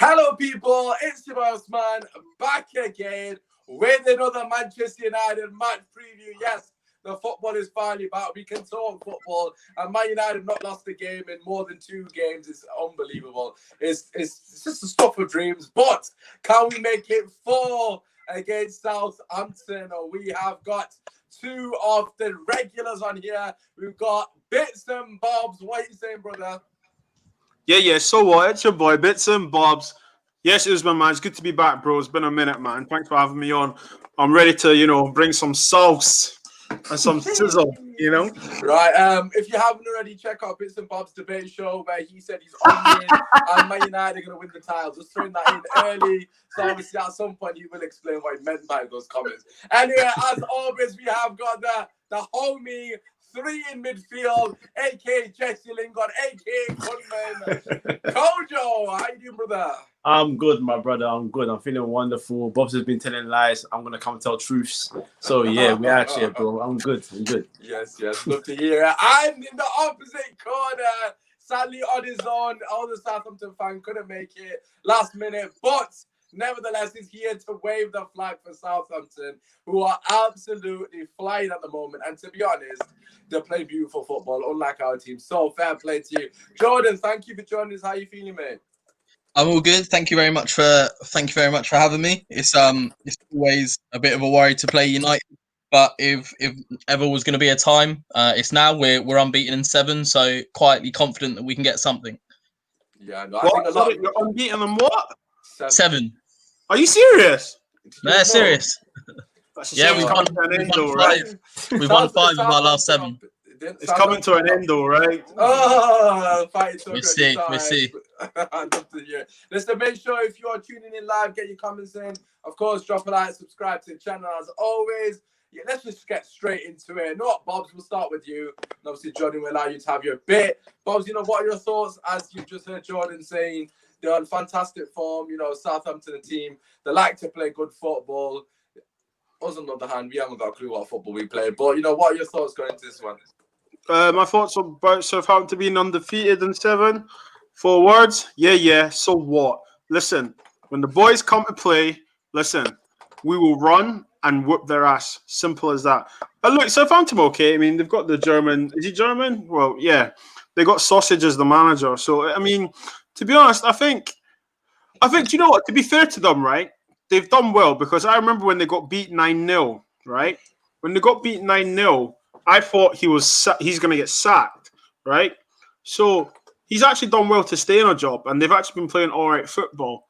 Hello, people. It's your boy Usmaan back again with another Manchester United match preview. Yes, the football is finally back. We can talk football, and Man United have not lost a game in more than 2 games. It's unbelievable. It's just the stuff of dreams. But can we make it 4 against Southampton? We have got 2 of the regulars on here. We've got Bits and Bobs. What are you saying, brother? Yeah. So what? It's your boy, Bits and Bobs. Yes, Usmaan, man. It's good to be back, bro. It's been a minute, man. Thanks for having me on. I'm ready to, bring some sauce and some sizzle, Right. If you haven't already, check out Bits and Bob's debate show where he said he's on and Man United are going to win the title. Just throwing that in early. So obviously at some point he will explain what he meant by those comments. Anyway, as always, we have got the homie 3 in midfield, a.k.a. Jesse Lingard, a.k.a. Gunman. Kojo, how you doing, brother? I'm good, my brother. I'm good. I'm feeling wonderful. Bob's has been telling lies. I'm going to come tell truths. So, yeah, we're actually, bro. I'm good. Yes. Love to hear it. And in the opposite corner, sadly on his own, all the Southampton fan couldn't make it last minute, but nevertheless, he's here to wave the flag for Southampton, who are absolutely flying at the moment. And to be honest, they play beautiful football, unlike our team. So fair play to you. Jordan, thank you for joining us. How are you feeling, mate? I'm all good. Thank you very much for having me. It's always a bit of a worry to play United, but if ever was going to be a time, it's now. We're unbeaten in 7, so quietly confident that we can get something. Yeah, no, I think a lot. You're unbeaten in what? 7. Are you serious? No, serious. Yeah, we've won 5. We've won 5 of our last 7. It's coming to an end, though, right? Oh, fighting so we see. Listen, make sure if you are tuning in live, get your comments in. Of course, drop a like, subscribe to the channel as always. Yeah, let's just get straight into it. No, Bobs, we'll start with you. And obviously, Jordan will allow you to have your bit. Bobs, what are your thoughts as you've just heard Jordan saying they're on fantastic form? Southampton team, they like to play good football. Us, on the other hand, we haven't got a clue what football we play. But, what are your thoughts going into this one? My thoughts about Southampton being undefeated in 7. 4 words. Yeah. So what? Listen, when the boys come to play, we will run and whoop their ass. Simple as that. But look, Southampton, okay. I mean, they've got the German. Is he German? Well, yeah. They got Sausage as the manager. So, I mean, to be honest, I think, you know what? To be fair to them, right? They've done well because I remember when they got beat 9-0, right? When they got beat 9-0, I thought he's going to get sacked, right? So he's actually done well to stay in a job, and they've actually been playing all right football.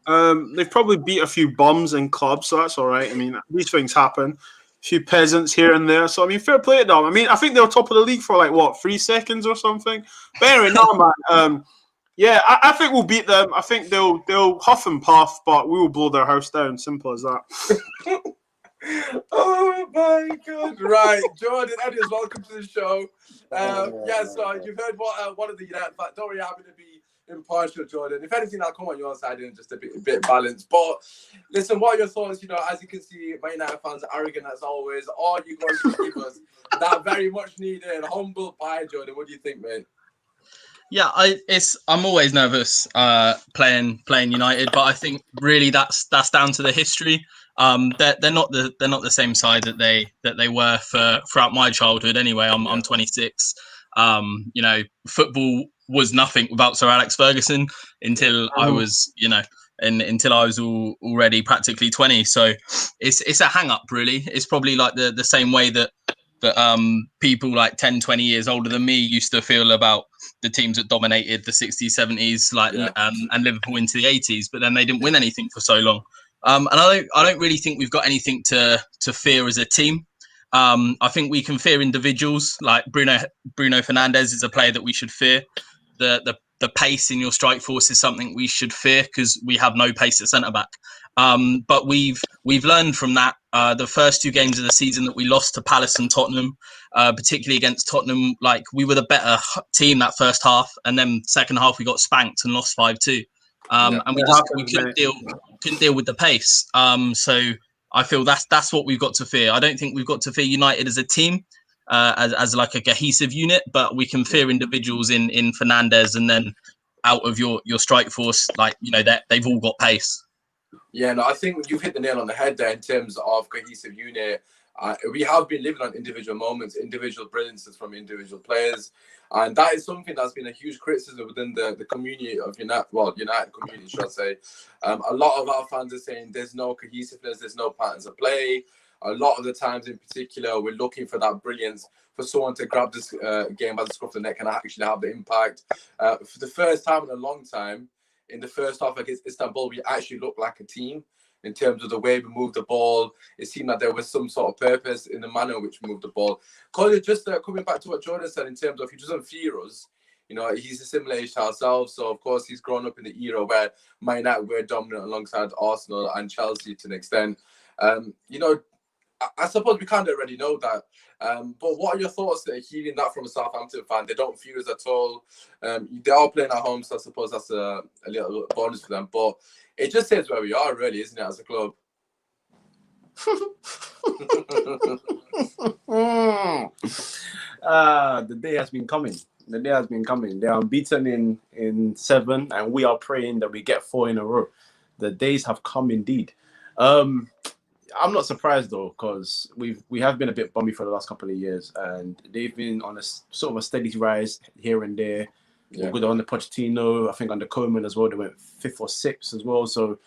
They've probably beat a few bums in clubs, so that's all right. I mean, these things happen. A few peasants here and there. So, I mean, fair play to them. I mean, I think they were top of the league for 3 seconds or something. But anyway, no, man. Yeah, I think we'll beat them. I think they'll huff and puff, but we will blow their house down. Simple as that. Oh my God! Right, Jordan, Eddie, welcome to the show. So you've heard what one of the United fans. Don't worry, I'm going to be impartial, Jordan. If anything, I'll come on your side and just a bit balanced. But listen, what are your thoughts? As you can see, My United fans are arrogant as always. All you guys give us that very much needed humble pie, Jordan. What do you think, mate? Yeah, I'm always nervous playing United, but I think really that's down to the history. They're not the same side that they were throughout my childhood. Anyway, I'm 26. Football was nothing without Sir Alex Ferguson until I was until I was already practically 20. So it's a hang up really. It's probably like the same way that people like 10, 20 years older than me used to feel about the teams that dominated the 60s, 70s, and Liverpool into the 80s, but then they didn't win anything for so long. And I don't really think we've got anything to fear as a team. I think we can fear individuals like Bruno Fernandes is a player that we should fear. The pace in your strike force is something we should fear because we have no pace at centre back. But we've learned from that. The first 2 games of the season that we lost to Palace and Tottenham, particularly against Tottenham, like we were the better team that first half, and then second half we got spanked and lost 5-2. And we couldn't deal with the pace. So I feel that's what we've got to fear. I don't think we've got to fear United as a team, as like a cohesive unit, but we can fear individuals in Fernandes and then out of your strike force, like, you know, that they've all got pace. Yeah, no, I think you've hit the nail on the head there in terms of cohesive unit. We have been living on individual moments, individual brilliances from individual players, and that is something that's been a huge criticism within the community of United community, should I say. A lot of our fans are saying there's no cohesiveness, there's no patterns of play. A lot of the times, in particular, we're looking for that brilliance, for someone to grab this game by the scruff of the neck and actually have the impact. For the first time in a long time, in the first half against Istanbul, we actually looked like a team in terms of the way we moved the ball. It seemed like there was some sort of purpose in the manner in which we moved the ball. Colin, just coming back to what Jordan said in terms of he doesn't fear us. You know, he's a similar age to ourselves. So, of course, he's grown up in the era where Man United were dominant alongside Arsenal and Chelsea to an extent. You know, I suppose we kind of already know that. But what are your thoughts hearing that from a Southampton fan? They don't fear us at all. They are playing at home, so I suppose that's a little bonus for them. But it just says where we are, really, isn't it, as a club? The day has been coming. The day has been coming. They are unbeaten in 7, and we are praying that we get 4 in a row. The days have come indeed. I'm not surprised though, because we have been a bit bummy for the last couple of years, and they've been on a sort of a steady rise here and there. Yeah. Good on the Pochettino, I think under Koeman as well. They went 5th or 6th as well, so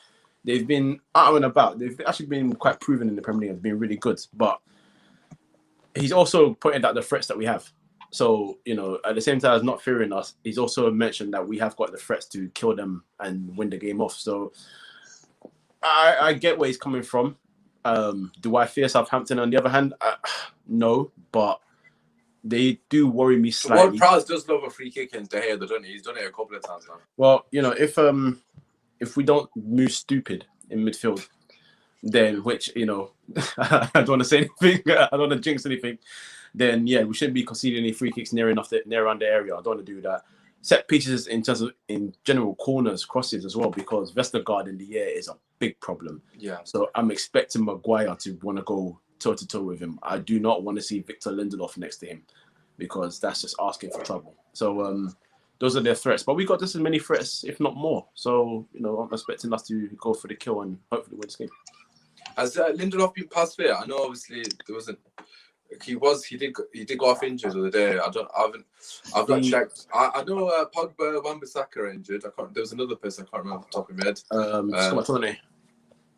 they've been out and about. They've actually been quite proven in the Premier League as being really good. But he's also pointed out the threats that we have. So, you know, at the same time as not fearing us, he's also mentioned that we have got the threats to kill them and win the game off. So I get where he's coming from. Do I fear Southampton on the other hand? No, but they do worry me slightly. Ward Prowse does love a free kick in De Gea, doesn't he? He's done it a couple of times now. Well, you know, if we don't move stupid in midfield, then, which, you know, I don't want to say anything, I don't want to jinx anything, then yeah, we shouldn't be conceding any free kicks near around the area. I don't want to do that. Set pieces in terms of, in general, corners, crosses as well, because Vestergaard in the air is a big problem. Yeah. So I'm expecting Maguire to want to go toe-to-toe with him. I do not want to see Victor Lindelof next to him, because that's just asking for trouble. So those are their threats. But we got just as many threats, if not more. So, you know, I'm expecting us to go for the kill and hopefully win this game. Has Lindelof been past fair? I know obviously there wasn't. He did go off injured the other day. I've not checked. I know Pogba, Wan-Bissaka are injured. There was another person I can't remember off the top of my head. Scott McTominay.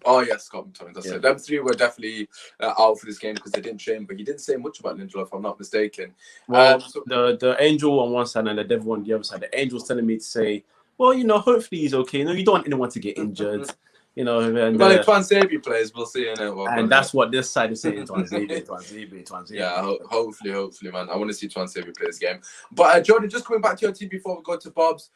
Oh yes, Scott McTominay. That's it. Them 3 were definitely out for this game because they didn't train. But he didn't say much about Lindelof, if I'm not mistaken. Well, the angel on one side and the devil on the other side. The angel's telling me to say, well, you know, hopefully he's okay. You know, you don't want anyone to get injured. You know, and well, if Twan plays, we'll see. And that's what this side is saying. Twan. Yeah, hopefully, man. I want to see Twan play this game. But Jordan, just coming back to your team before we go to Bob's,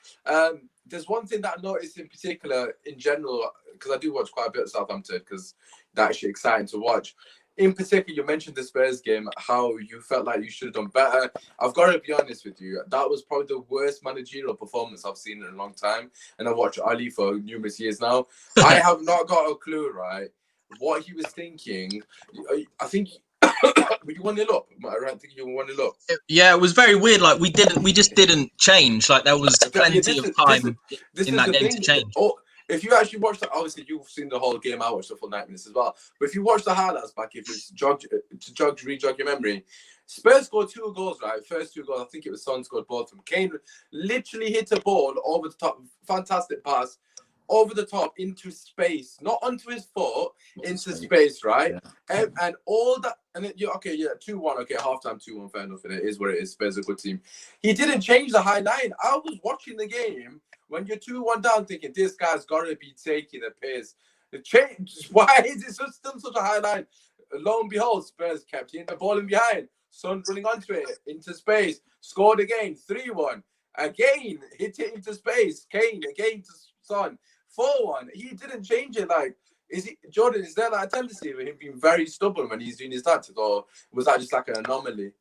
there's one thing that I noticed in particular, in general, because I do watch quite a bit of Southampton, because they're actually exciting to watch. In particular, you mentioned the Spurs game, how you felt like you should have done better. I've got to be honest with you. That was probably the worst managerial performance I've seen in a long time. And I've watched Ali for numerous years now. I have not got a clue, right, what he was thinking. I think you 1-0 up. Am I right? I think you were 1-0 up. Yeah, it was very weird. Like we just didn't change. Like there was plenty of time in that game to change. If you actually watch that, obviously you've seen the whole game. I watched the full 90 minutes as well. But if you watch the highlights back, if you re-jog your memory, Spurs scored 2 goals, right? First 2 goals, I think it was Son scored both of them. Kane literally hit a ball over the top, fantastic pass, over the top into space, not onto his foot, into space, right? Yeah. And all that, and then, 2-1, okay, halftime 2-1, fair enough. And it is where it is. Spurs are a good team. He didn't change the high line. I was watching the game. When you're 2-1 down, thinking this guy's got to be taking the piss. The change. Why is it still such a high line? Lo and behold, Spurs kept hitting the ball in behind. Son running onto it, into space. Scored again, 3-1. Again, hit it into space. Kane again to Son. 4-1. He didn't change it. Like, Jordan, is there like a tendency of him being very stubborn when he's doing his tactics, or was that just like an anomaly?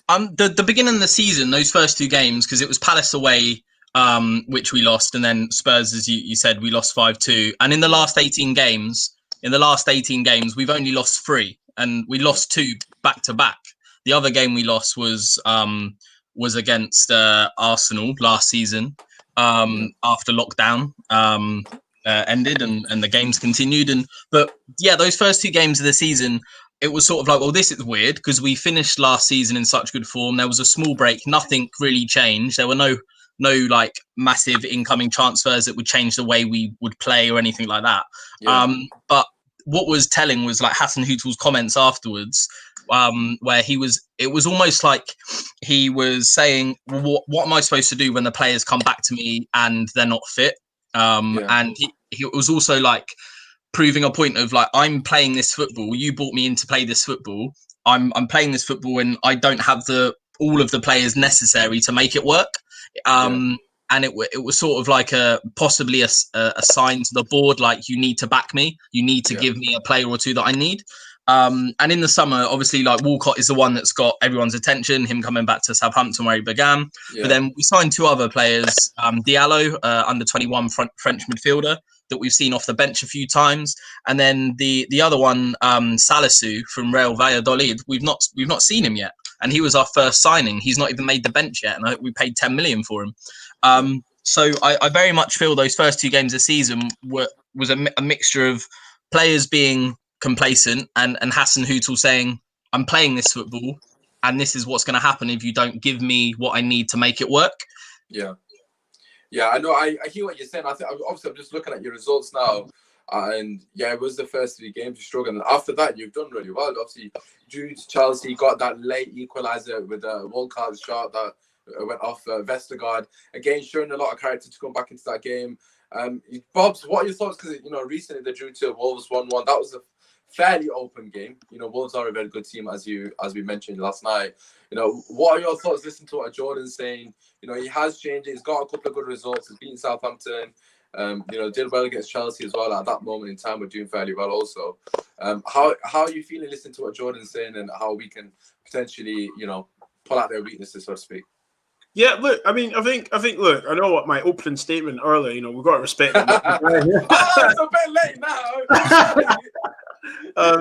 The beginning of the season, those first 2 games, because it was Palace away, which we lost, and then Spurs, as you said, we lost 5-2. And in the last 18 games, we've only lost 3, and we lost 2 back to back. The other game we lost was against Arsenal last season. after lockdown ended and the games continued. But yeah, those first 2 games of the season, it was sort of like, well, this is weird because we finished last season in such good form. There was a small break, nothing really changed. There were no like massive incoming transfers that would change the way we would play or anything like that. Yeah. But what was telling was like Hassan Hüttl's comments afterwards, where it was almost like he was saying, what am I supposed to do when the players come back to me and they're not fit? And he was also like proving a point of like, I'm playing this football. You brought me in to play this football. I'm playing this football and I don't have all of the players necessary to make it work. And it was sort of like possibly a sign to the board, like, you need to back me. You need to give me a player or two that I need. And in the summer, obviously, like, Walcott is the one that's got everyone's attention, him coming back to Southampton where he began. But then we signed 2 other players, Diallo, under 21 French midfielder that we've seen off the bench a few times. And then the other one, Salisu from Real Valladolid, we've not seen him yet. And he was our first signing. He's not even made the bench yet. And we paid 10 million for him. So I very much feel those first 2 games of the season was a mixture of players being complacent and Hassan Hüttl saying, I'm playing this football and this is what's going to happen if you don't give me what I need to make it work. Yeah, I know. I hear what you're saying. I think obviously I'm just looking at your results now, and it was the first 3 games you struggled, and after that you've done really well. Obviously, drew to Chelsea, got that late equaliser with a Walcott's shot that went off Vestergaard. Again, showing a lot of character to come back into that game. Bobs, what are your thoughts? Because recently they drew to Wolves 1-1. That was a fairly open game. Wolves are a very good team, as we mentioned last night. What are your thoughts? Listen to what Jordan's saying. He has changed it. He's got a couple of good results. He's beaten Southampton. Did well against Chelsea as well. At that moment in time, we're doing fairly well also. How are you feeling listening to what Jordan's saying and how we can potentially, pull out their weaknesses, so to speak? Yeah, look, I think, look, I know what my opening statement earlier, we've got to respect him. It's a bit late now.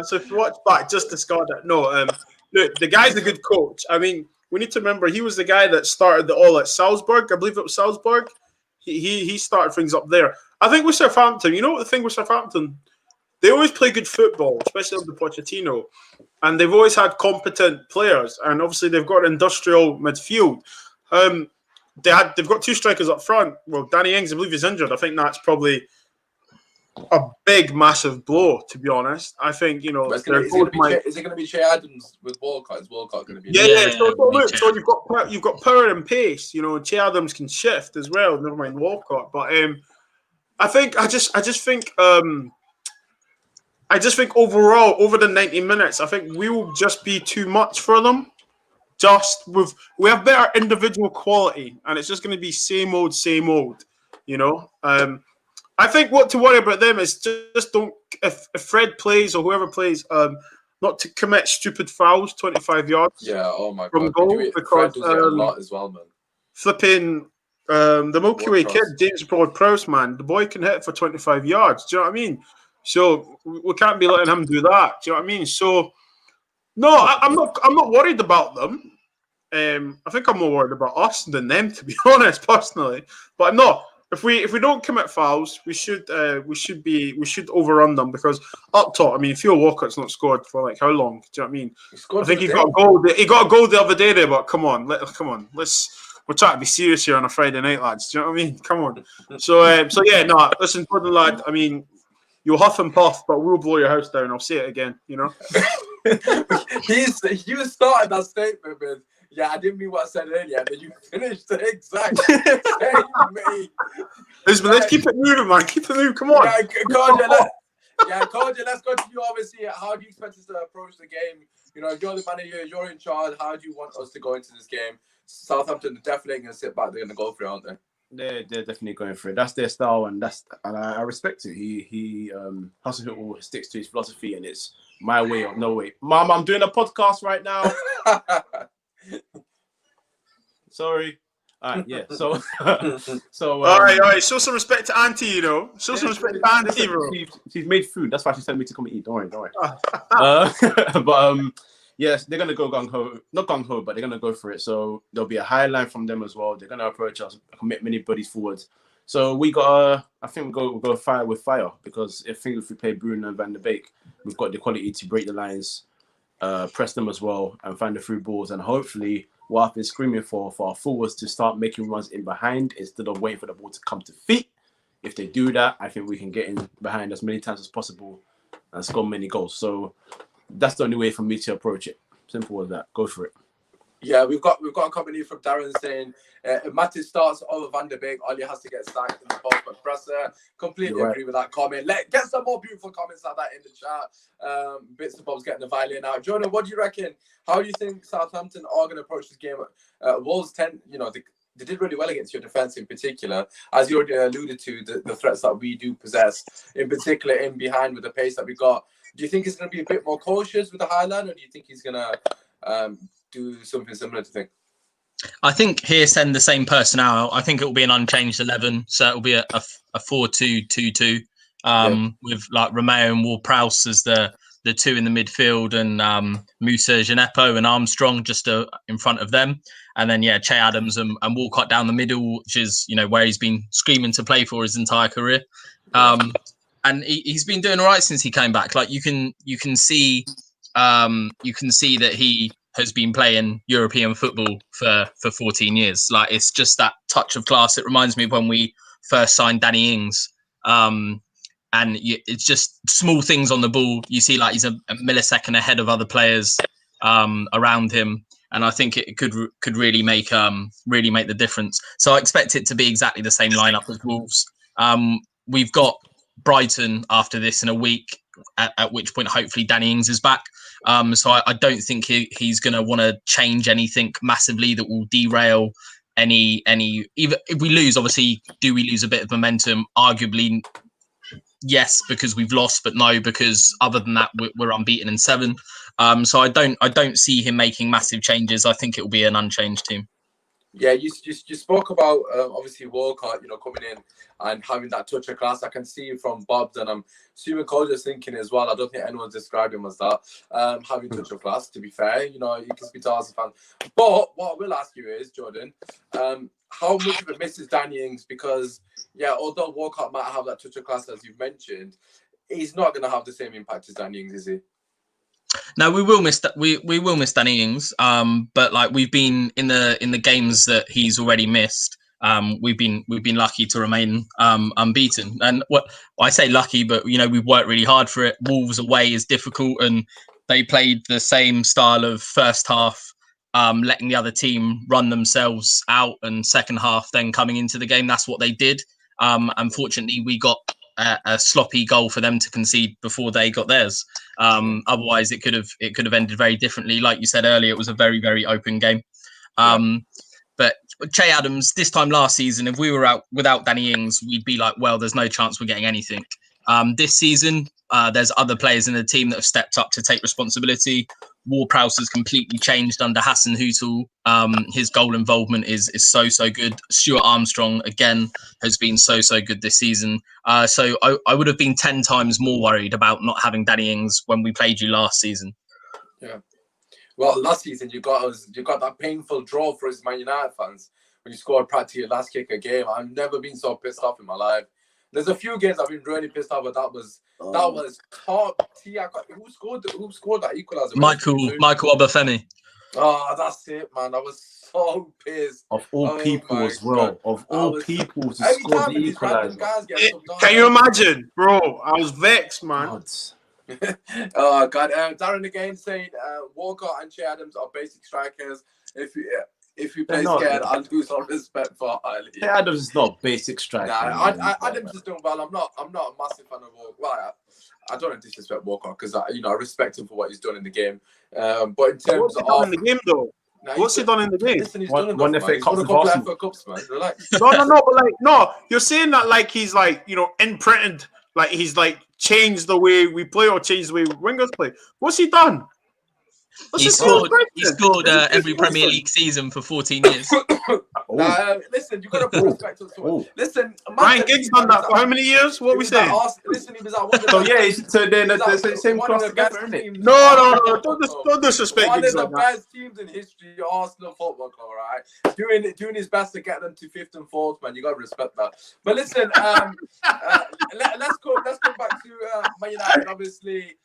So if you watch back, just discard that. No, look, the guy's a good coach. We need to remember he was the guy that started it all at Salzburg. I believe it was Salzburg. He started things up there. I think with Southampton, what the thing with Southampton, they always play good football, especially under Pochettino, and they've always had competent players, and obviously they've got an industrial midfield. They've got 2 strikers up front. Well, Danny Ings, I believe, is injured. I think that's probably a big, massive blow, to be honest. I think, is it going to be Che Adams with Walcott? Is Walcott going to be? Yeah. So you've got power and pace. Che Adams can shift as well. Never mind Walcott. But I just think overall, over the 90 minutes, I think we will just be too much for them. We have better individual quality, and it's just going to be same old. I think what to worry about them is just don't, if Fred plays or whoever plays, not to commit stupid fouls 25 yards. Yeah, oh my from God. Goal, because Fred does it a lot as well, man. Flipping the Milky Way kid, James Ward-Prowse, man, the boy can hit it for 25 yards. Do you know what I mean? So we can't be letting him do that. Do you know what I mean? So no, I'm not worried about them. I think I'm more worried about us than them, to be honest, personally. But no, if we don't commit fouls, we should overrun them, because up top, Theo Walcott's not scored for like how long? Do you know what I mean? I think he got a goal. He got a goal the other day there, but come on. We're trying to be serious here on a Friday night, lads. Do you know what I mean? Come on. So yeah, no. Listen, Jordan, lad. You'll huff and puff, but we'll blow your house down. I'll say it again. You started that statement with, "Yeah, I didn't mean what I said earlier," and then you finished the exact same, mate. Let's keep it moving, man. Keep it moving. Come on. Cordia, let's go to you. Obviously, how do you expect us to approach the game? If you're the manager, you're in charge. How do you want us to go into this game? Southampton are definitely going to sit back. They're going to go for it, aren't they? They're definitely going for it. That's their style, and I respect it. He Hassan Hüttl sticks to his philosophy, and it's my way or no way. Mom, I'm doing a podcast right now. Sorry. All right, yeah. So all right. Show some respect to Auntie, Show some respect to Auntie, bro. She's made food. That's why she sent me to come and eat. Don't worry. But yes, they're gonna go gung ho, not gung ho, but they're gonna go for it. So there'll be a high line from them as well. They're gonna approach us, commit many bodies forwards. So we got, I think we'll go fire with fire, because I think if we play Bruno and Van der Beek, we've got the quality to break the lines, press them as well, and find the through balls. And hopefully, what I've been screaming for our forwards to start making runs in behind instead of waiting for the ball to come to feet. If they do that, I think we can get in behind as many times as possible and score many goals. So that's the only way for me to approach it. Simple as that. Go for it. Yeah, we've got a comment here from Darren saying if Matic starts over Van der Beek, Ollie has to get sacked in the post by presser. Completely agree with that comment. Get some more beautiful comments like that in the chat. Bits and Bob's getting the violin out. Jordan, what do you reckon? How do you think Southampton are going to approach this game? Wolves they did really well against your defence in particular. As you already alluded to, the threats that we do possess, in particular in behind with the pace that we got. Do you think he's going to be a bit more cautious with the high line, or do you think he's going to do something similar to think? I think here send the same personnel. I think it will be an unchanged 11, so it will be a 4-2-2-2 with like Romeo and Ward-Prowse as the two in the midfield, and Musa, Gineppo and Armstrong just in front of them, and then Che Adams and Walcott down the middle, which is where he's been screaming to play for his entire career. And he's been doing all right since he came back. Like you can see that he has been playing European football for 14 years. Like it's just that touch of class. It reminds me of when we first signed Danny Ings. And it's just small things on the ball. You see, like he's a millisecond ahead of other players around him, and I think it could really make the difference. So I expect it to be exactly the same lineup as Wolves. We've got Brighton after this in a week, at which point hopefully Danny Ings is back. So I don't think he's going to want to change anything massively that will derail any. Even if we lose, obviously, do we lose a bit of momentum? Arguably, yes, because we've lost, but no, because other than that, we're unbeaten in 7. So I don't see him making massive changes. I think it will be an unchanged team. Yeah, you spoke about obviously Walcott, coming in and having that touch of class. I can see from Bob's, and I'm assuming Cole's thinking as well. I don't think anyone's described him as that, having touch of class. To be fair, you can speak to Arsenal fans. But what I will ask you is, Jordan, how much of it misses Danny Ings? Because although Walcott might have that touch of class as you've mentioned, he's not going to have the same impact as Danny Ings, is he? No, we will miss that. We will miss Danny Ings. But like we've been in the games that he's already missed. We've been lucky to remain unbeaten. And what I say lucky, but we've worked really hard for it. Wolves away is difficult, and they played the same style of first half, letting the other team run themselves out, and second half then coming into the game. That's what they did. Unfortunately, we got a sloppy goal for them to concede before they got theirs. Otherwise, it could have ended very differently. Like you said earlier, it was a very, very open game. But Che Adams, this time last season, if we were out without Danny Ings, we'd be like, well, there's no chance we're getting anything. This season, there's other players in the team that have stepped up to take responsibility. Ward-Prowse has completely changed under Hassan Hüttl. His goal involvement is so good. Stuart Armstrong, again, has been so good this season. So I would have been 10 times more worried about not having Danny Ings when we played you last season. Yeah. Well, last season, you got that painful draw for us Man United fans when you scored practically your last kick a game. I've never been so pissed off in my life. There's a few games I've been really pissed off, but that was top tier. Who scored that equaliser? Michael Obafemi. Oh, that's it, man. I was so pissed. Of all people as well. God. Of all people to score the equaliser. Can you imagine, bro? I was vexed, man. Oh God! Darren again saying Walcott and Che Adams are basic strikers. If you play scared, I'll lose all respect for Ali. Che Adams is not basic striker. Nah, Adams is doing well. I'm not a massive fan of Walcott. Well, I don't want to disrespect Walcott because I respect him for what he's done in the game. But in terms of in the game though. What's he done in the game? Listen, he's done enough, man. He's won a couple of FA Cups, man. Relax. No, you're saying that like he's like imprinted, like he's like changed the way we play or changed the way wingers play. What's he done? He scored every Premier League season for 14 years. Listen, you got to put respect on someone. Listen, Ryan Giggs done that for how many years? What are we saying? Listen, he was at one of the So yeah, so then the same class together, isn't it? No. Don't disrespect one Giggs of the like that. best teams in history, Arsenal Football Club, right? Doing his best to get them to 5th and 4th, man. You got to respect that. But listen, let's go back to Man United. Obviously,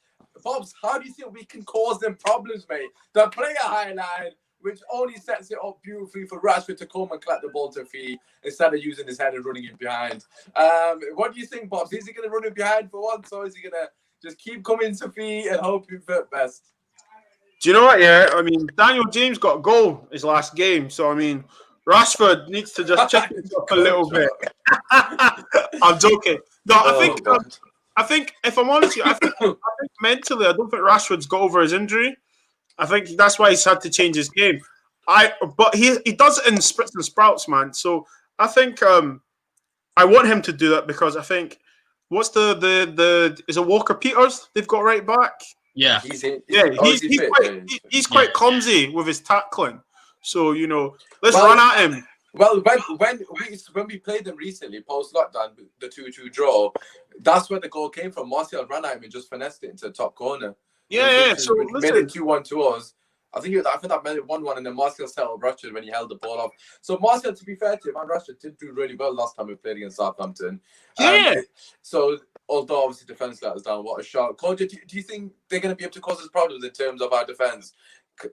Bobs, how do you think we can cause them problems, mate? The player highlight, which only sets it up beautifully for Rashford to come and collect the ball to feet instead of using his head and running in behind. What do you think, Bobs? Is he going to run in behind for once, or is he going to just keep coming to feet and hoping for best? Do you know what? Yeah, I mean, Daniel James got a goal his last game, so I mean, Rashford needs to just check himself a little bit. I'm joking. No, I think if I'm honest, I think mentally, I don't think Rashford's got over his injury. I think that's why he's had to change his game. But he does it in spits and sprouts, man. So I think I want him to do that because I think what's the is it Walker Peters they've got right back? Yeah, he's quite clumsy with his tackling. So let's run at him. Well, when we played them recently, post lockdown, the 2-2 draw, that's where the goal came from. Martial ran at him and just finessed it into the top corner. Yeah. So made it 2-1 to us. I think that made it 1-1, and then Martial settled Rashford when he held the ball off. So Martial, to be fair to him, and Rashford did do really well last time we played against Southampton. So although obviously defense let us down, what a shot. Claudia, do you think they're going to be able to cause us problems in terms of our defense?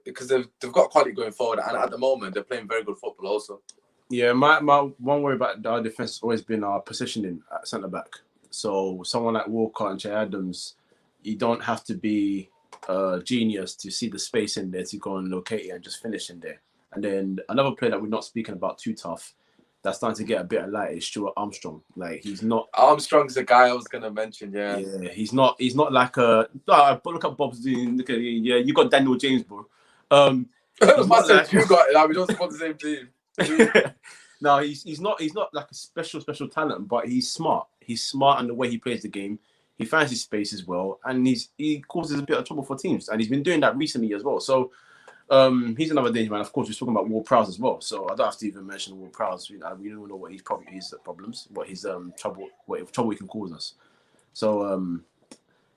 Because they've got quality going forward, and at the moment they're playing very good football also. Yeah, my one worry about our defense has always been our positioning at centre back. So someone like Walker and Che Adams, you don't have to be a genius to see the space in there to go and locate it and just finish in there. And then another player that we're not speaking about too tough, that's starting to get a bit of light is Stuart Armstrong. Like he's not. Armstrong's the guy I was gonna mention. Yeah, he's not like a. Look at Bob's doing. Look at you got Daniel James, bro. You got. We don't support the same team. No, he's not like a special talent, but he's smart. He's smart in the way he plays the game. He finds his space as well, and he causes a bit of trouble for teams, and he's been doing that recently as well. So he's another danger man. Of course, we're talking about Ward-Prowse as well. So I don't have to even mention Ward-Prowse. We don't know what his problems, what his trouble he can cause us. So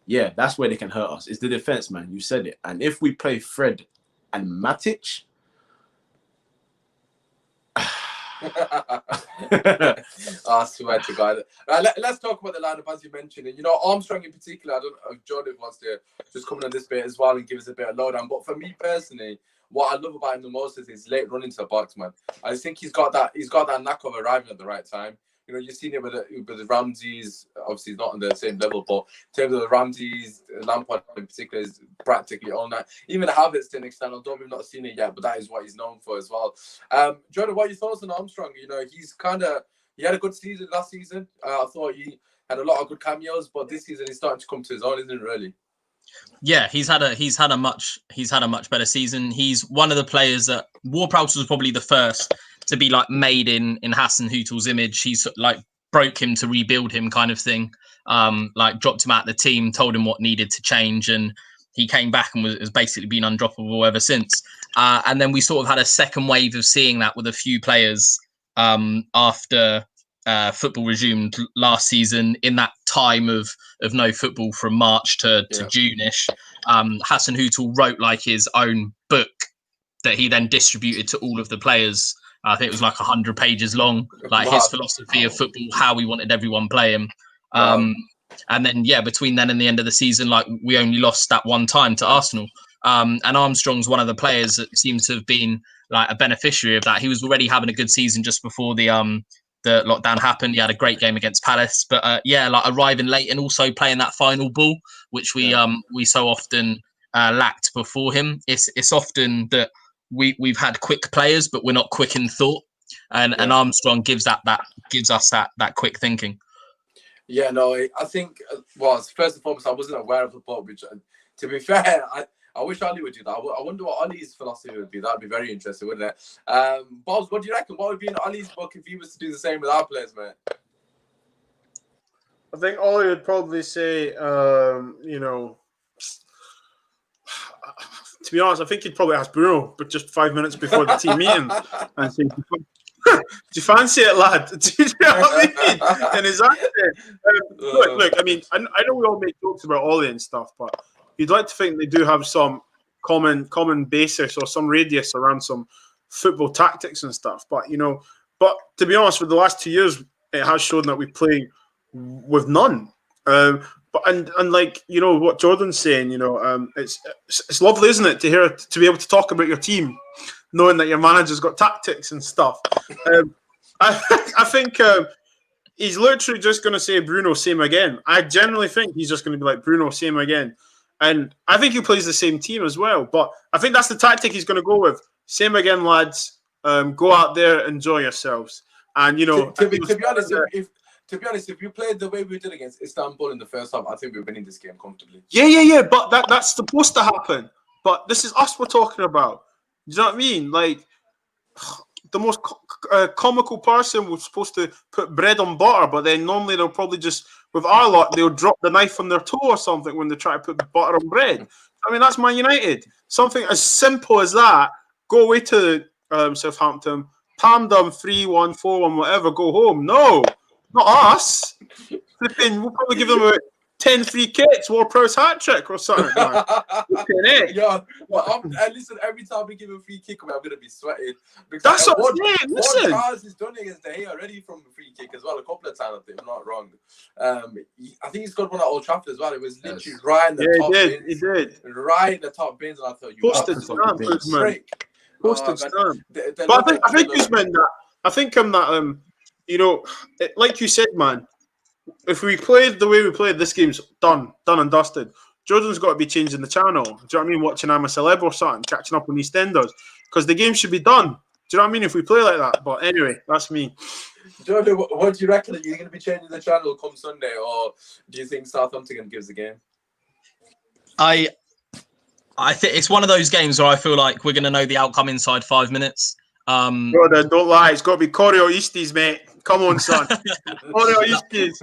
yeah, that's where they can hurt us. It's the defense, man. You said it. And if we play Fred and Matic. I swear to God. Let's talk about the lineup as you mentioned. And Armstrong in particular, I don't know if Jordan wants to just come in on this bit as well and give us a bit of lowdown. But for me personally, what I love about him the most is his late run into the box, man. I just think he's got that knack of arriving at the right time. You've seen it with the Ramses. Obviously, he's not on the same level, but in terms of the Ramses, Lampard in particular is practically all night. Even Havertz to an extent, although we've not seen it yet, but that is what he's known for as well. Jordan, what are your thoughts on Armstrong? He had a good season last season. I thought he had a lot of good cameos, but this season he's starting to come to his own, isn't it? Really? Yeah, he's had a much better season. He's one of the players that Ward-Prowse was probably the first to be like made in Hasenhüttl's image. He's like broke him to rebuild him kind of thing. Like dropped him out of the team, told him what needed to change, and he came back and has basically been undroppable ever since. And then we sort of had a second wave of seeing that with a few players after football resumed last season. In that time of no football from March to June-ish, Hasenhüttl wrote like his own book that he then distributed to all of the players. I think it was like 100 pages long, like his philosophy of football, how he wanted everyone playing. And then, between then and the end of the season, like we only lost that one time to Arsenal. And Armstrong's one of the players that seems to have been like a beneficiary of that. He was already having a good season just before the lockdown happened. He had a great game against Palace, but like arriving late and also playing that final ball, which we so often lacked before him. It's often that we've had quick players, but we're not quick in thought, and Armstrong gives us that quick thinking. Yeah, no, I think first and foremost, I wasn't aware of the book, which, to be fair, I wish Ollie would do that. I wonder what Ollie's philosophy would be. That'd be very interesting, wouldn't it? Bobs, what do you reckon? What would be in Ollie's book if he was to do the same with our players, mate? I think Ollie would probably say, to be honest, I think he'd probably ask Bruno, but just 5 minutes before the team meeting, and say, "Do you fancy it, lad?" Do you know what I mean? And his accent. Look. I mean, I know we all make jokes about Ollie and stuff, but you'd like to think they do have some common basis or some radius around some football tactics and stuff. But but to be honest, for the last 2 years, it has shown that we play with none. But like what Jordan's saying, it's lovely, isn't it, to be able to talk about your team, knowing that your manager's got tactics and stuff. I think he's literally just going to say Bruno, same again. I generally think he's just going to be like Bruno, same again. And I think he plays the same team as well. But I think that's the tactic he's going to go with. Same again, lads. Go out there, enjoy yourselves. And, to be honest, if you played the way we did against Istanbul in the first half, I think we're winning this game comfortably. Yeah. But that's supposed to happen. But this is us we're talking about. Do you know what I mean? Like, the most comical person was supposed to put bread on butter, but then normally they'll probably just, with our luck, they'll drop the knife on their toe or something when they try to put butter on bread. I mean, that's Man United. Something as simple as that. Go away to Southampton, palm them 3-1, 4-1, whatever, go home. No, not us. We'll probably give them about 10 free kicks, Ward-Prowse hat-trick or something. Yeah, listen, every time we give a free kick away, I'm going to be sweating. That's what I'm saying. Listen. Ward-Prowse has done it against De Gea already from the free kick as well, a couple of times, I think, I'm not wrong. I think he scored one at Old Trafford as well. It was literally right in the top bins. He did. Right in the top bins, and I thought, postage stamp, man. Postage stamp. But I think Usmaan, like you said, man, if we played the way we played, this game's done and dusted. Jordan's got to be changing the channel. Do you know what I mean? Watching I'm a Celeb or something, catching up on EastEnders, because the game should be done. Do you know what I mean? If we play like that. But anyway, that's me. Jordan, what do you reckon? Are you going to be changing the channel come Sunday, or do you think Southampton gives the game? I think it's one of those games where I feel like we're going to know the outcome inside 5 minutes. Jordan, don't lie. It's got to be Choreo Easties, mate. Come on, son. Choreo Easties.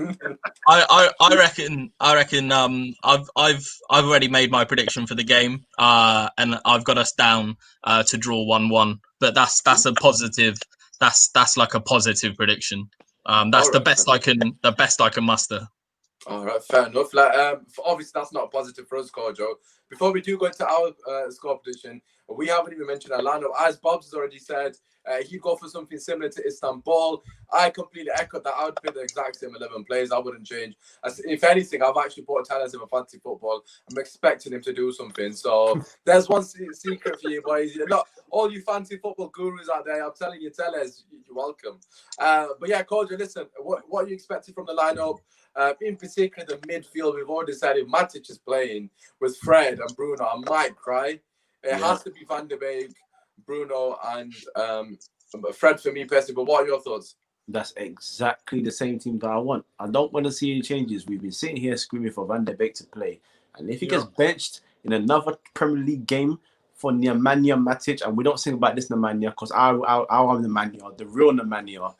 I reckon. I've already made my prediction for the game, and I've got us down to draw 1-1. But that's a positive. That's like a positive prediction. That's the best I can muster. All right, fair enough. Like, obviously, that's not positive for us, Kojo. Before we do go into our score prediction, we haven't even mentioned our lineup. As Bob's has already said, he'd go for something similar to Istanbul. I completely echoed that. I would play the exact same 11 players. I wouldn't change. If anything, I've actually bought talents in fantasy football. I'm expecting him to do something. So there's one secret for you, boys. Not all you fancy football gurus out there. I'm telling you, tell us. You're welcome. But yeah, Kojo, listen, what are you expecting from the lineup? In particular, the midfield, we've already decided Matic is playing with Fred and Bruno. I might cry. It has to be Van der Beek, Bruno, and Fred for me personally. But what are your thoughts? That's exactly the same team that I want. I don't want to see any changes. We've been sitting here screaming for Van der Beek to play. And if he gets benched in another Premier League game for Nemanja Matic, and we don't sing about this Nemanja because I'm Nemanja, the real Nemanja.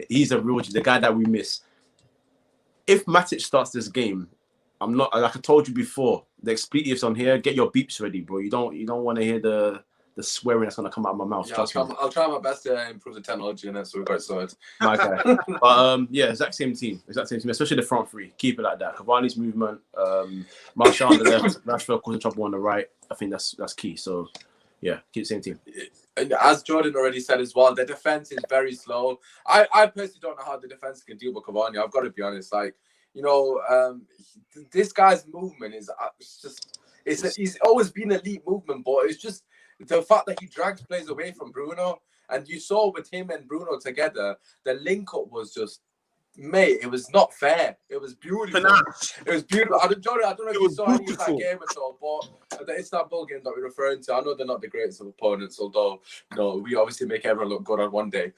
He's the guy that we miss. If Matic starts this game, I'm not, like I told you before, the expletives on here, get your beeps ready, bro. You don't want to hear the swearing that's going to come out of my mouth. Yeah, I'll try my best to improve the technology in it so we've got it sorted. My guy. But exact same team, especially the front three. Keep it like that. Cavani's movement, Martial on the left, Rashford causing trouble on the right. I think that's key. So, yeah, keep the same team. And as Jordan already said as well, the defense is very slow. I personally don't know how the defense can deal with Cavani. I've got to be honest. Like, this guy's movement is he's always been elite movement, but it's just the fact that he drags players away from Bruno. And you saw with him and Bruno together, the link up was just, mate, it was not fair. It was beautiful. It was beautiful. I don't know if you saw any of that game at all, but the Istanbul game that we're referring to, I know they're not the greatest of opponents, although we obviously make everyone look good on one day.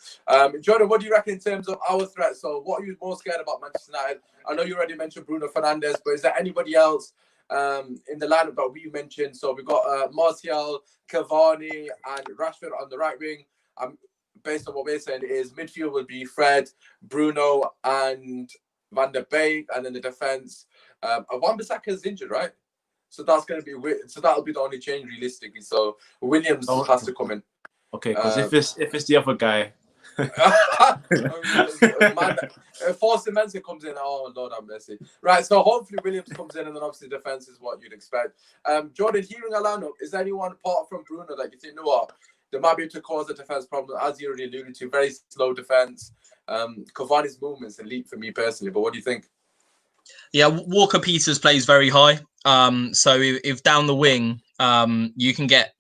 Jordan, what do you reckon in terms of our threat? So what are you most scared about Manchester United? I know you already mentioned Bruno Fernandes, but is there anybody else in the lineup that we mentioned? So we've got Martial, Cavani, and Rashford on the right wing. Based on what we're saying, is midfield would be Fred, Bruno, and Van der Beek, and then the defense. Wan-Bissaka is injured, right? So that'll be the only change realistically. So Williams has to come in. Okay, because if it's the other guy. Force Mensah comes in. Oh Lord, have mercy. Right, so hopefully Williams comes in, and then obviously defense is what you'd expect. Jordan, hearing a lineup, is there anyone apart from Bruno that you think, you know what, they might be able to cause a defense problem? As you already alluded to, very slow defense. Cavani's movements elite for me personally, but what do you think? Yeah, Walker Peters plays very high. So if down the wing, you can get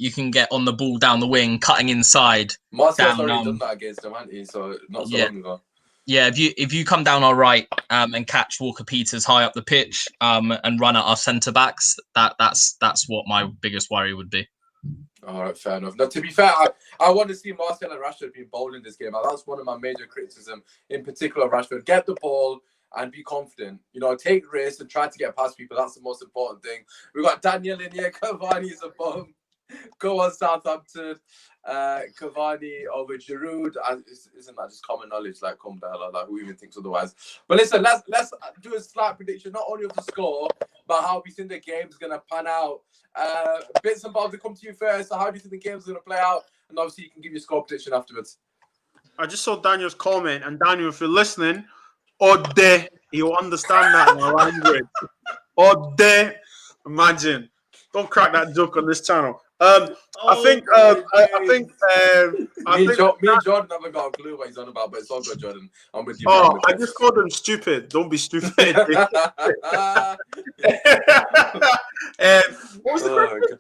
on the ball down the wing, cutting inside. Martial's already done that against them, hasn't he? So not so long ago. Yeah, if you come down our right and catch Walker Peters high up the pitch and run at our centre backs, that's what my biggest worry would be. All right, fair enough. Now, to be fair, I want to see Martial and Rashford be bold in this game. That's one of my major criticism, in particular Rashford. Get the ball and be confident. You know, take risks and try to get past people. That's the most important thing. We've got Daniel in here. Cavani is a bum. Go on, Southampton. Cavani over Giroud. Isn't that just common knowledge? Like, come the hell out. Like, who even thinks otherwise? But listen, let's do a slight prediction, not only of the score, but how we think the game's going to pan out. Bits and bobs, to come to you first. So how do you think the game's going to play out? And obviously, you can give your score prediction afterwards. I just saw Daniel's comment, and Daniel, if you're listening, Ode, you'll understand that in our language. Ode, imagine. Don't crack that joke on this channel. I think me and Jordan haven't got a clue what he's on about, but it's all good, Jordan. I'm with you. Oh, I just called him stupid. Don't be stupid. What was the question?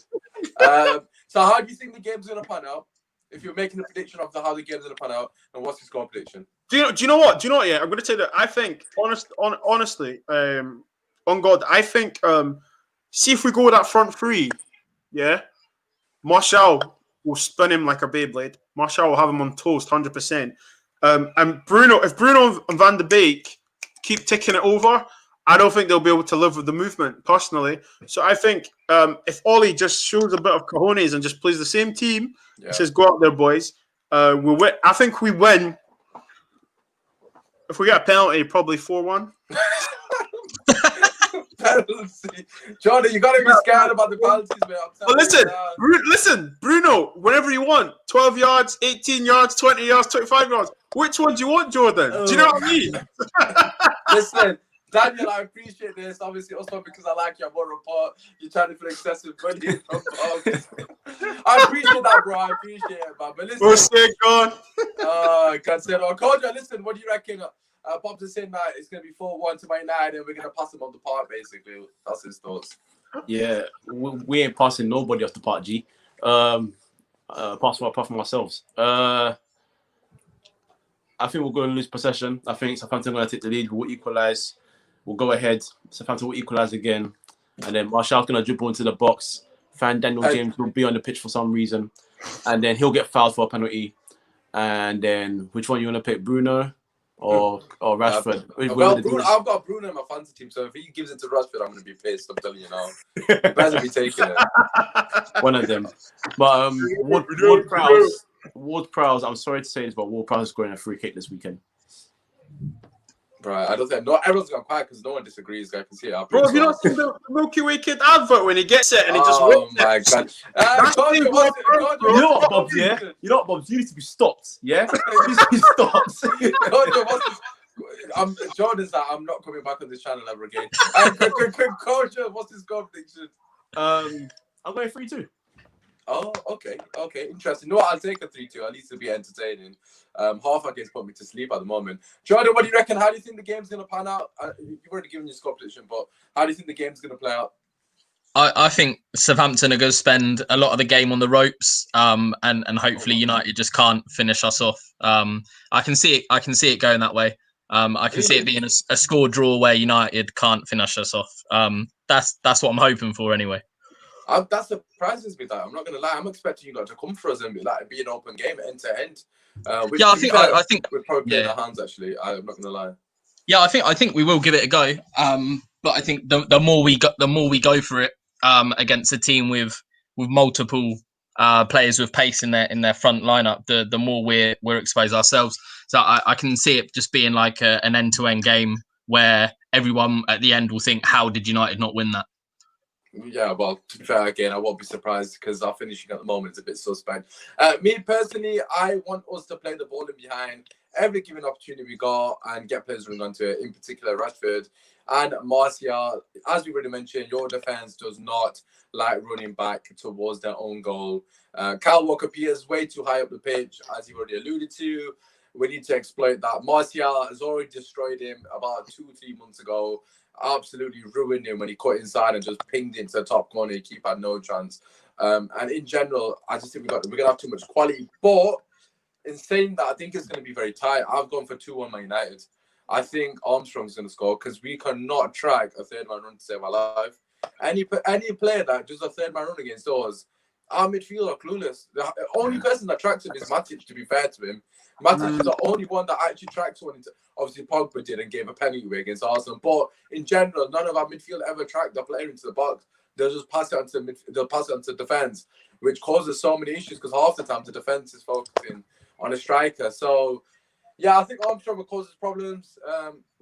So how do you think the game's going to pan out? If you're making a prediction of how the game's going to pan out, and what's your score prediction? Do you know what? Yeah, I'm going to say that. I think, honestly, on God, I think, see if we go with that front three, yeah, Martial will spin him like a Beyblade. Martial will have him on toast, 100%. And Bruno, if Bruno and Van de Beek keep ticking it over, I don't think they'll be able to live with the movement, personally. So I think if Ollie just shows a bit of cojones and just plays the same team, says, go out there, boys, we'll win. I think we win. If we get a penalty, probably 4-1. Penalty. Jordan, you got to be scared about the penalties, man. But listen, Bruno, whenever you want, 12 yards, 18 yards, 20 yards, 25 yards. Which one do you want, Jordan? Do you know what I mean? Listen, Daniel, I appreciate this. Obviously, also because I like your more report. You're trying to feel excessive money. I appreciate that, bro. I appreciate it, man. But listen. What's it going? Kojo, listen, what do you reckon? Bob's is saying that it's going to be 4-1 to Man United and we're going to pass him on the park, basically. That's his thoughts. Yeah, we ain't passing nobody off the park, G. Apart from ourselves. I think we're going to lose possession. I think Southampton are going to take the lead. We'll equalise. We'll go ahead. Southampton will equalise again. And then Martial's going to dribble into the box. Fan Daniel James will be on the pitch for some reason. And then he'll get fouled for a penalty. And then which one you want to pick, Bruno or Rashford? Bruno, I've got Bruno in my fantasy team, so if he gives it to Rashford, I'm going to be pissed. I'm telling you now. He better be taking it. One of them. But Ward-Prowse, I'm sorry to say this, but Ward-Prowse is scoring a free kick this weekend. Right, I don't think everyone's gone quiet because no one disagrees. I can see it. Bro, have you not seen the Milky Way Kid advert when he gets it and he just whips it? God. You know what, Bobs? Yeah, you know what, Bobs? You need to be stopped. Yeah, you need to be stopped. Jordan's that I'm not coming back on this channel ever again. Coach, what's his score prediction? I'm going 3-2. Oh, okay, interesting. No, I'll take a 3-2. At least it'll be entertaining. Half our games put me to sleep at the moment. Jordan, what do you reckon? How do you think the game's going to pan out? You've already given your score prediction, but how do you think the game's going to play out? I think Southampton are going to spend a lot of the game on the ropes, and hopefully United just can't finish us off. I can see it going that way. I can see it being a score draw where United can't finish us off. That's what I'm hoping for anyway. That surprises me. That I'm not going to lie. I'm expecting you guys to come for us and be an open game end to end. I think we're probably in our hands. Actually, I'm not going to lie. Yeah, I think we will give it a go. But I think the more we go for it against a team with multiple players with pace in their front lineup, the more we're exposed ourselves. So I can see it just being like an end-to-end game where everyone at the end will think, "How did United not win that?" Yeah, well, to be fair, again, I won't be surprised because our finishing at the moment is a bit suspect. Me personally, I want us to play the ball in behind every given opportunity we got and get players running onto it, in particular Rashford and Martial. As we already mentioned, your defense does not like running back towards their own goal. Kyle Walker-Peters way too high up the pitch, as you already alluded to. We need to exploit that. Martial has already destroyed him about 2-3 months ago. Absolutely ruined him when he cut inside and just pinged into the top corner. He keep had no chance. And in general, I just think we're gonna have too much quality. But in saying that, I think it's going to be very tight. I've gone for 2-1 Man United. I think Armstrong's going to score because we cannot track a third man run to save our life. Any player that does a third man run against us, our midfield are clueless. The only person that tracks him is Matic, to be fair to him. Matic is the only one that actually tracks one. Obviously, Pogba did and gave a penalty away against Arsenal. But in general, none of our midfield ever tracked the player into the box. They'll just pass it onto defense, which causes so many issues because half the time the defense is focusing on a striker. So, yeah, I think Armstrong will cause us problems.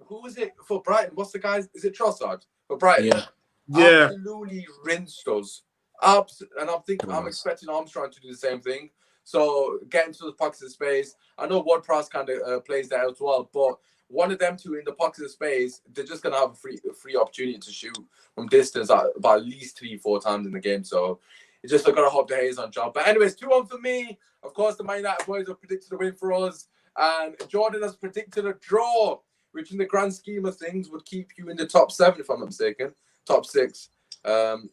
Who is it for Brighton? What's the guy? Is it Trossard for Brighton? Yeah. Absolutely rinsed us. And I'm expecting Armstrong to do the same thing. So get into the pockets of space. I know Ward-Prowse kind of plays there as well, but one of them two in the pockets of space, they're just gonna have a free opportunity to shoot from distance about at least 3-4 times in the game. So you just gotta hope the Hayes on job. But anyways, 2-1 for me. Of course, the Man United boys have predicted a win for us, and Jordan has predicted a draw, which in the grand scheme of things would keep you in the top 7, if I'm not mistaken, top 6.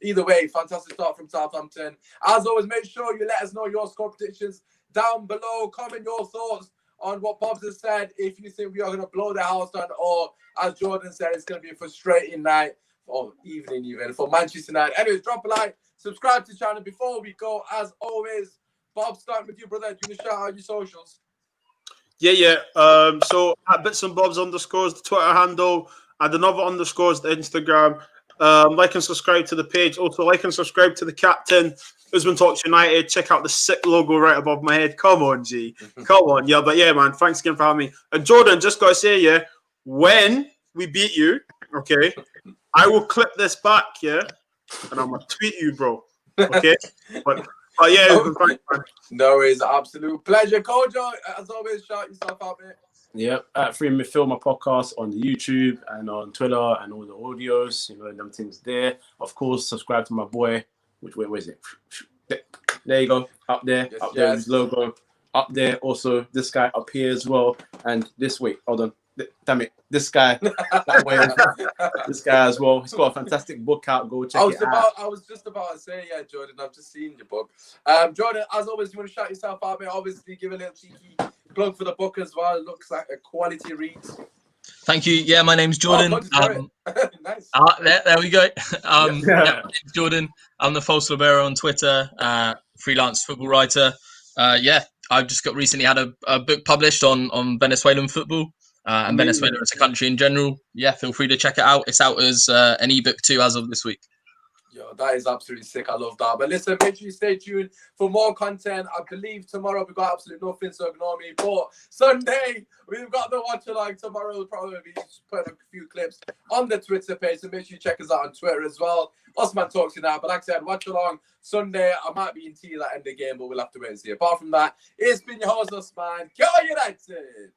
Either way, fantastic start from Southampton. As always, make sure you let us know your score predictions down below. Comment your thoughts on what Bobs has said. If you think we are going to blow the house down, or as Jordan said, it's going to be a frustrating night or evening even for Manchester United. Anyways, drop a like, subscribe to the channel before we go. As always, Bob, starting with you, brother. Do you want to shout out your socials? Yeah. So at Bits and Bobs underscores the Twitter handle, and another underscores the Instagram. Like and subscribe to the page. Also, like and subscribe to the captain. Usmaan Talks United. Check out the sick logo right above my head. Come on, G. Come on. Yeah, but yeah, man. Thanks again for having me. And Jordan, just gotta say, yeah, when we beat you, okay, I will clip this back, yeah, and I'm gonna tweet you, bro. Okay, but yeah, it's been fun, man. No, it's an absolute pleasure, Kojo. As always, shout yourself out, mate. Yep, at Free Midfield, my podcast on the YouTube and on Twitter and all the audios, them things there. Of course, subscribe to my boy. Where is it? There you go. Up there. Yes, up there, his logo. Up there. Also, this guy up here as well. And this way. Hold on. Damn it. This guy. That way. This guy as well. He's got a fantastic book out. Go check it out. I was just about to say, yeah, Jordan, I've just seen your book. Jordan, as always, you want to shout yourself out, mate? Obviously, give a little cheeky plug for the book as well. It looks like a quality read. Thank you. Yeah, my name's Jordan. Nice. There we go. My name's Jordan. I'm the false libero on Twitter, freelance football writer. I've just recently had a book published on Venezuelan football and Venezuela as a country in general. Yeah, feel free to check it out. It's out as an ebook too as of this week. Yo, that is absolutely sick. I love that. But listen, make sure you stay tuned for more content. I believe tomorrow we've got absolutely nothing, so ignore me. But Sunday, we've got the watch along. Tomorrow we'll probably be putting a few clips on the Twitter page, so make sure you check us out on Twitter as well. Usmaan Talks United. But like I said, watch along Sunday. I might be in tea that end of the game, but we'll have to wait and see. Apart from that, it's been your host, Usmaan. Go United!